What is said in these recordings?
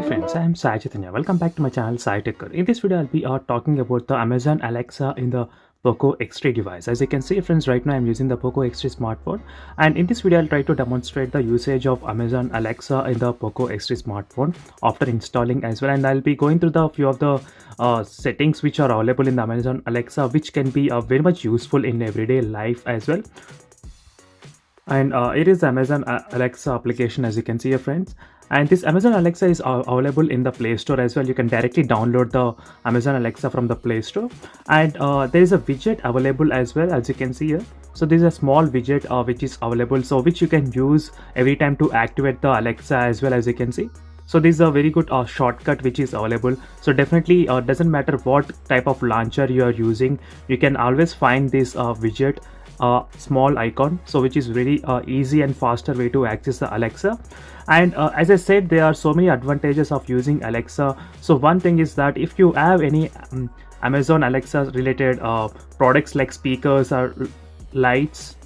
friends, I am Sai Chaitanya. Welcome back to my channel Sai Techer. In this video, I'll be talking about the Amazon Alexa in the Poco X3 device. As you can see friends, right now I'm using the Poco X3 smartphone, and in this video I'll try to demonstrate the usage of Amazon Alexa in the Poco X3 smartphone after installing as well, and I'll be going through the few of the settings which are available in the Amazon Alexa, which can be very much useful in everyday life as well. And it is Amazon Alexa application, as you can see here friends, and this Amazon Alexa is available in the Play Store as well. You can directly download the Amazon Alexa from the Play Store, and there is a widget available as well, as you can see here. So this is a small widget which is available, so which you can use every time to activate the Alexa as well, as you can see. So this is a very good shortcut which is available. So definitely doesn't matter what type of launcher you are using, you can always find this widget small icon, so which is very easy and faster way to access the Alexa. And as I said, there are so many advantages of using Alexa. So one thing is that if you have any Amazon Alexa related products like speakers or lights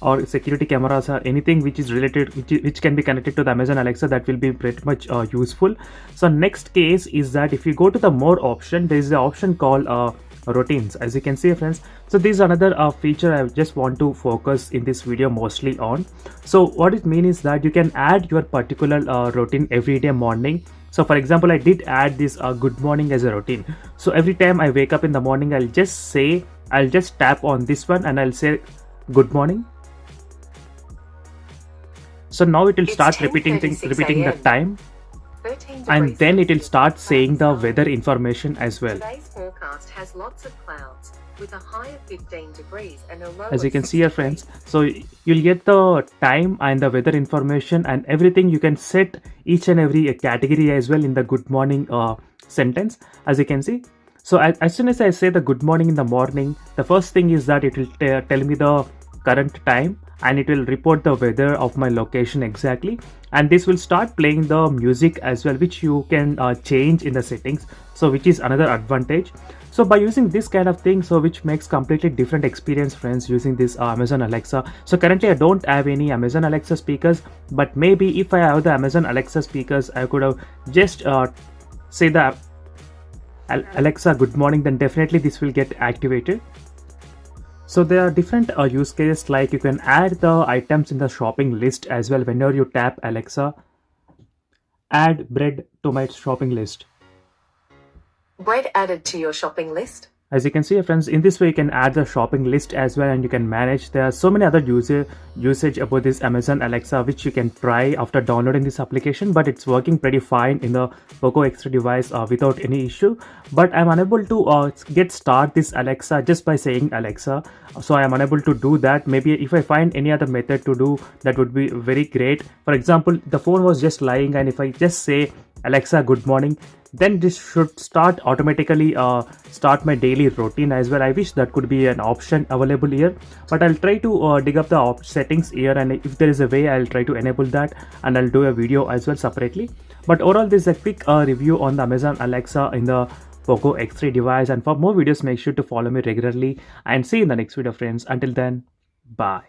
or security cameras or anything which is related, which can be connected to the Amazon Alexa, that will be pretty much useful. So next case is that if you go to the more option, there is the option called routines, as you can see friends. So this is another feature I just want to focus in this video mostly on. So what it means is that you can add your particular routine every day morning. So for example, I did add this good morning as a routine. So every time I wake up in the morning, I'll just tap on this one and I'll say good morning. So now it will start repeating the time, and then it will start saying the weather information as well. Today's forecast has lots of clouds with a high of 15 degrees and a low As you can see here friends, so you'll get the time and the weather information and everything. You can set each and every category as well in the good morning sentence, as you can see. So as soon as I say the good morning in the morning, the first thing is that it will tell me the current time, and it will report the weather of my location exactly, and this will start playing the music as well, which you can change in the settings, so which is another advantage. So by using this kind of thing, so which makes completely different experience friends using this Amazon Alexa. So currently I don't have any Amazon Alexa speakers, but maybe if I have the Amazon Alexa speakers, I could have just say the Alexa good morning, then definitely this will get activated. So there are different use cases, like you can add the items in the shopping list as well. Whenever you tap Alexa, add bread to my shopping list. bread added to your shopping list. As you can see friends, in this way you can add the shopping list as well, and you can manage. There are so many other usage about this Amazon Alexa which you can try after downloading this application, but it's working pretty fine in the Poco X3 device without any issue. But I'm unable to get start this Alexa just by saying Alexa, so I am unable to do that. Maybe if I find any other method to do, that would be very great. For example, the phone was just lying, and if I just say Alexa good morning, then this should start automatically start my daily routine as well. I wish that could be an option available here, but I'll try to dig up the settings here, and if there is a way, I'll try to enable that, and I'll do a video as well separately. But overall, this is a quick review on the Amazon Alexa in the Poco X3 device, and for more videos make sure to follow me regularly, and see you in the next video friends. Until then, bye.